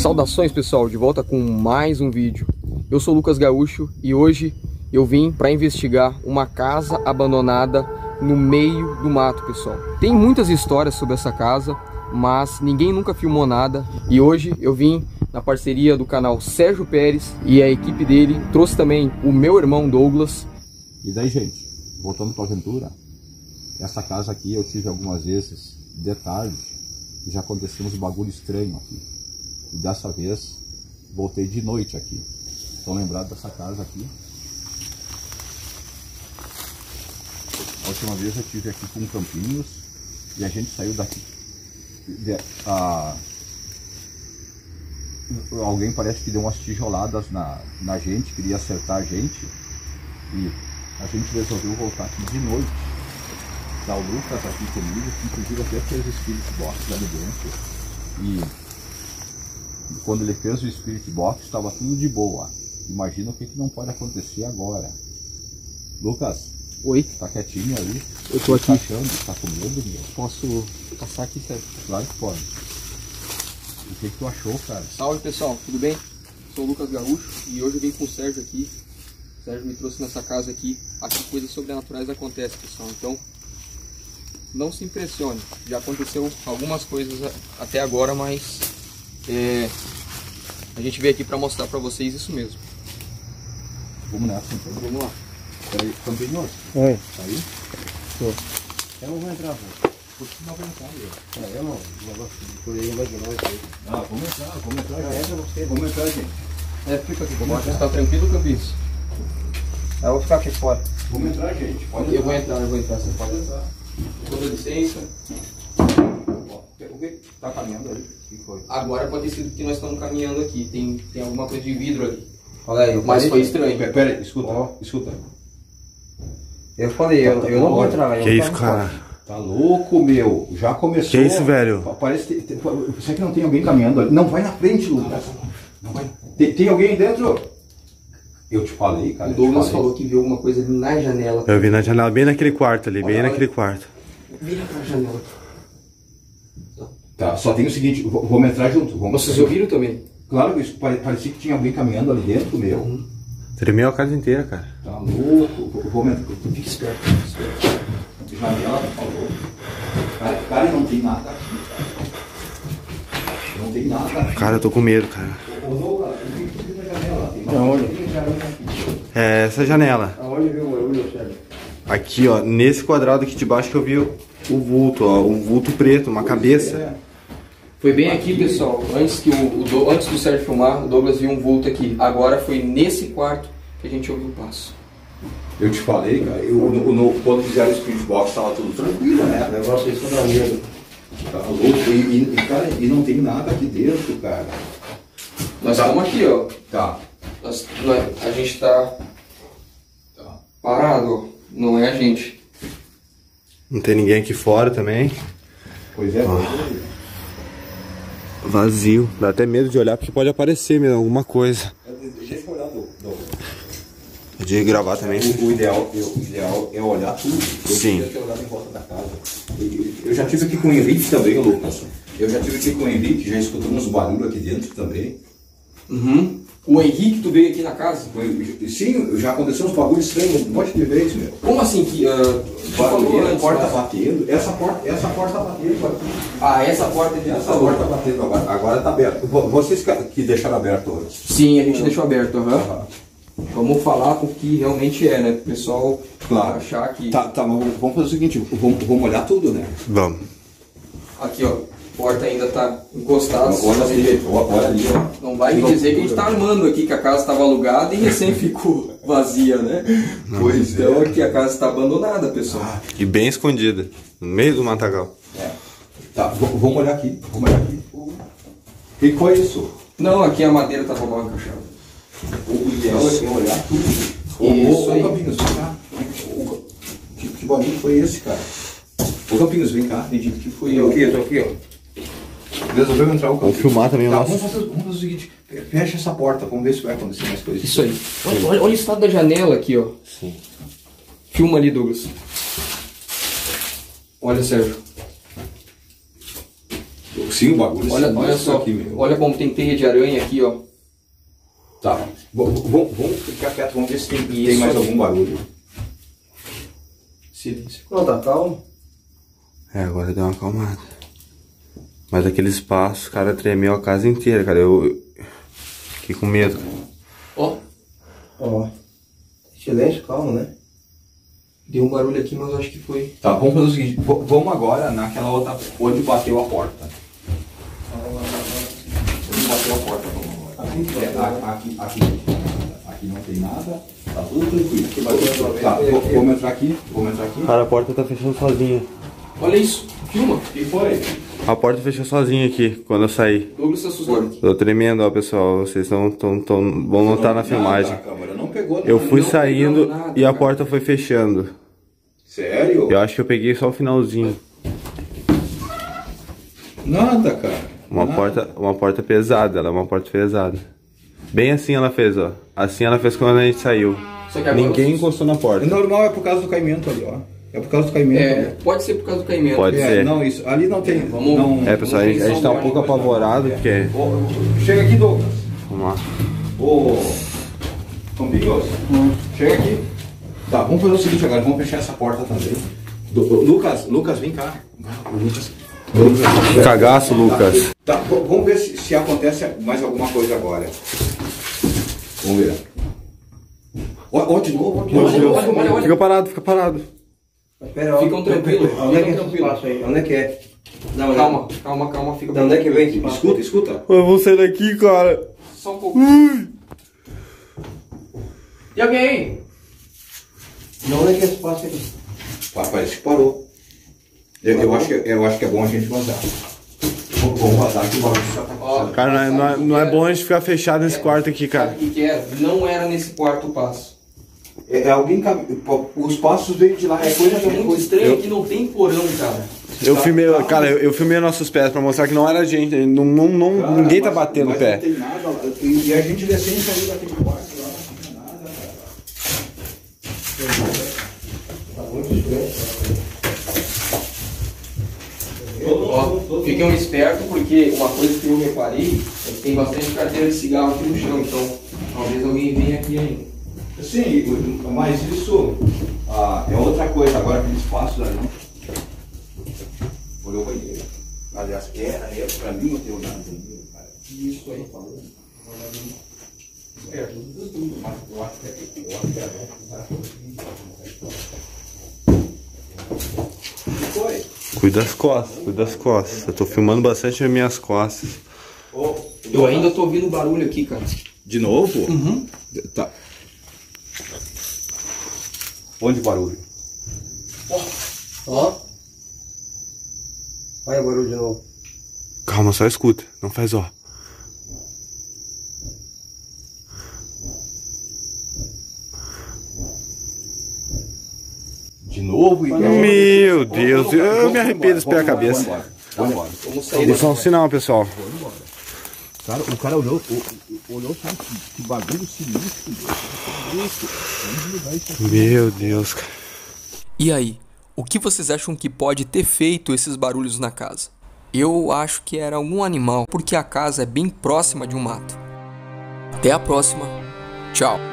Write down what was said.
Saudações pessoal, de volta com mais um vídeo. Eu sou o Lucas Gaúcho e hoje eu vim para investigar uma casa abandonada no meio do mato, pessoal. Tem muitas histórias sobre essa casa, mas ninguém nunca filmou nada. E hoje eu vim na parceria do canal Sérgio Pérez e a equipe dele trouxe também o meu irmão Douglas. E daí, gente, voltando para a aventura, essa casa aqui eu tive algumas vezes de tarde e já aconteceu uns bagulho estranho aqui. E dessa vez voltei de noite aqui. Estão lembrados dessa casa aqui? A última vez eu estive aqui com Campinhos e a gente saiu daqui. Alguém parece que deu umas tijoladas na gente, queria acertar a gente. E a gente resolveu voltar aqui de noite. Tá o Lucas aqui comigo, que inclusive até fez o Spirit Box ali dentro. E quando ele fez o Spirit Box, estava tudo de boa. Imagina o que não pode acontecer agora. Lucas, Oi? tá quietinho ali? Eu tô aqui. Tá achando? Tá com medo, meu? Posso passar aqui, Sérgio? Claro que pode. O que tu achou, cara? Salve pessoal, tudo bem? Sou o Lucas Gaúcho e hoje eu vim com o Sérgio aqui. O Sérgio me trouxe nessa casa aqui. Aqui coisas sobrenaturais acontecem, pessoal. Então, não se impressione. Já aconteceu algumas coisas até agora, mas a gente veio aqui para mostrar para vocês isso mesmo. Vamos nessa então. Vamos lá. Peraí, Campinhos? Oi. Tá aí? Tô. Eu não vou entrar, velho. Por que não vai entrar, velho? Eu não. Por aí vai de nós. Ah, vamos entrar, gente. Vamos entrar, gente. Fica aqui. Você tá tranquilo, Campinhos? Eu vou ficar aqui fora. Vamos entrar, gente. Pode entrar. Eu vou entrar. Você pode entrar. Com licença. O que tá caminhando aí? O que foi? Agora pode ter sido que nós estamos caminhando aqui. Tem alguma coisa de vidro ali. Olha aí, Mas foi estranho. Pera aí, escuta. Eu falei, eu não vou entrar. Que isso, cara? Tá louco, meu. Já começou. Que isso, velho? Parece que será que não tem alguém caminhando ali? Não, vai na frente, Lucas. Não vai. Tem alguém aí dentro? Eu te falei, cara. O Douglas falou que viu alguma coisa ali na janela. Eu vi na janela, bem naquele quarto ali, bem naquele quarto. Vira pra janela. Tá, só tem o seguinte, vamos entrar junto. Vocês ouviram também? Claro que isso parecia que tinha alguém caminhando ali dentro, meu. Tremeu a casa inteira, cara. Tá louco. Vamos entrar. Fica esperto, Janela, falou. Cara, não tem nada aqui, cara. Não tem nada aqui. Cara, eu tô com medo, cara. Ô, Douglas, o que tu viu na janela? Tem Aonde? É essa janela. Aonde viu o barulho, Sérgio? Aqui, ó, nesse quadrado aqui de baixo que eu vi o vulto, ó. Um vulto preto, uma cabeça. Foi bem aqui, pessoal. Antes do Sérgio filmar, o Douglas viu um vulto aqui. Agora foi nesse quarto que a gente ouviu o passo. Eu te falei, cara, quando fizeram o Spirit Box tava tudo tranquilo, né? O negócio é isso da medo. Tá louco. Cara, e não tem nada aqui dentro, cara. Nós estamos aqui, ó. Tá. A gente tá parado, ó. Não é a gente. Não tem ninguém aqui fora também. Pois é. Vazio. Dá até medo de olhar porque pode aparecer mesmo alguma coisa. Deixa eu olhar De gravar também. O ideal é olhar tudo. Sim. Eu queria ter olhado em volta da casa. Eu já estive aqui com o Henrique também, Lucas. Eu já estive aqui com o Henrique, já escutamos barulho aqui dentro também. Uhum. O Henrique, tu veio aqui na casa? Sim, já aconteceu uns bagulhos estranhos, um monte de vezes, meu. Como assim que... Barulho, porta batendo. Essa porta tá batendo aqui. Ah, essa porta aqui. Essa porta tá batendo agora tá aberto. Vocês que deixaram aberto antes? Sim, a gente deixou aberto, aham. Aham. Vamos falar com o que realmente é, né? O pessoal achar que... Tá, mas vamos fazer o seguinte, vamos olhar tudo, né? Vamos. Aqui, ó. A porta ainda tá encostada. Olha ali, ó. Não vai me dizer que a gente tá armando aqui, que a casa estava alugada e recém ficou vazia, né? Pois então aqui a casa está abandonada, pessoal. E bem escondida. No meio do matagal. Tá, vamos olhar aqui. O que foi isso? Não, aqui a madeira estava mal encaixada. O ideal é olhar tudo. Isso aí. Ô, Campinhos, vem cá. Que barulho foi esse, cara? Ô, Campinhos, vem cá. Acredito que fui eu. Eu tô aqui, ó. Resolveu entrar o Campinhos. Vamos filmar também o Tá, nosso. vamos fazer o seguinte. Fecha essa porta, vamos ver se vai acontecer mais coisas. Isso aí. Olha o estado da janela aqui, ó. Sim. Filma ali, Douglas. Olha, Sérgio. Sim, o bagulho. Olha só, aqui, meu. olha como tem teia de aranha aqui, ó. Tá, vamos ficar quieto, vamos ver se tem mais algum barulho. Silêncio. Não, tá calmo. É, agora deu uma acalmada. Mas aquele espaço, cara, tremeu a casa inteira, cara. Eu fiquei com medo, cara. Ó, Ó. Silêncio, calmo, né? deu um barulho aqui, mas eu acho que foi. Tá, vamos fazer o seguinte, vamos agora naquela outra, onde bateu a porta. Onde bateu a porta, vamos agora. Aqui não tem nada, tá tudo tranquilo. Tá, vamos entrar aqui, Cara, a porta tá fechando sozinha. Olha isso, filma. O que foi? A porta fechou sozinha aqui, quando eu saí. Douglas tá assustado aqui. Tô tremendo, ó, pessoal. Vocês vão notar na filmagem. A câmera não pegou nada. Eu fui não saindo pegamos nada, e a cara. porta foi fechando. Sério? Eu acho que eu peguei só o finalzinho. Nada, cara. Uma porta pesada, ela é uma porta pesada. Bem assim ela fez, ó. Assim ela fez quando a gente saiu. Só que agora Ninguém encostou na É porta. normal, é por causa do caimento ali, ó. É por causa do caimento É, ali. pode ser por causa do caimento. Pode É, ser. não, isso. Ali não tem. Vamos- não, É, pessoal, a gente tá um pouco apavorado, porque... Chega aqui, Douglas. Vamos lá. Ô, Tombinhos, chega aqui. Tá, vamos fazer o seguinte agora, vamos fechar essa porta também. Lucas, vem cá. Lucas. Cagaço, Lucas. Tá, vamos ver se acontece mais alguma coisa agora. Vamos ver. Ó, de novo, de novo. Olha. Fica parado, fica parado. Espera, ó. Ficam tranquilos, Onde é que é ficam esse tranquilos. espaço aí? Onde é que é? Não, Calma, fica De onde é que vem esse espaço? Escuta. Eu vou sair daqui, cara. Só um pouco. E alguém? De onde é que é esse espaço aí? Parece que parou. Eu acho que é bom a gente vazar. Vamos vazar que o bagulho já tá Ó, Cara, não é bom a gente ficar fechado nesse quarto aqui, cara. Sabe o que era? Não era nesse quarto passo. É alguém os passos veio de lá, é coisa É muito estranho que não tem porão, cara. Eu filmei nossos pés pra mostrar que não era a gente. Ninguém tá batendo o pé. Não tem nada lá. E a gente recém saiu daquele quarto lá, não tinha nada, cara. Tá muito estranho. Ó, fiquem espertos porque uma coisa que eu reparei é que tem bastante carteira de cigarro aqui no chão, então talvez alguém venha aqui ainda. Sim, mas isso é outra coisa. Agora aquele espaço ali. Olhou o banheiro. Aliás, pra mim não tem nada no banheiro, cara. Isso aí. Mas eu acho que O que foi? Cuida das costas. Eu tô filmando bastante as minhas costas. Eu ainda tô ouvindo barulho aqui, cara. De novo? Uhum. Tá. Onde o barulho? Ó. Olha o barulho de novo. Calma, só escuta. Não faz ó. De novo? Meu Deus, eu me arrepio dos pés da cabeça. Vamos embora. Vamos sair Isso é um sinal, pessoal. Cara, o cara olhou, cara, que bagulho sinistro. Meu Deus, cara. E aí, o que vocês acham que pode ter feito esses barulhos na casa? Eu acho que era algum animal, porque a casa é bem próxima de um mato. Até a próxima. Tchau.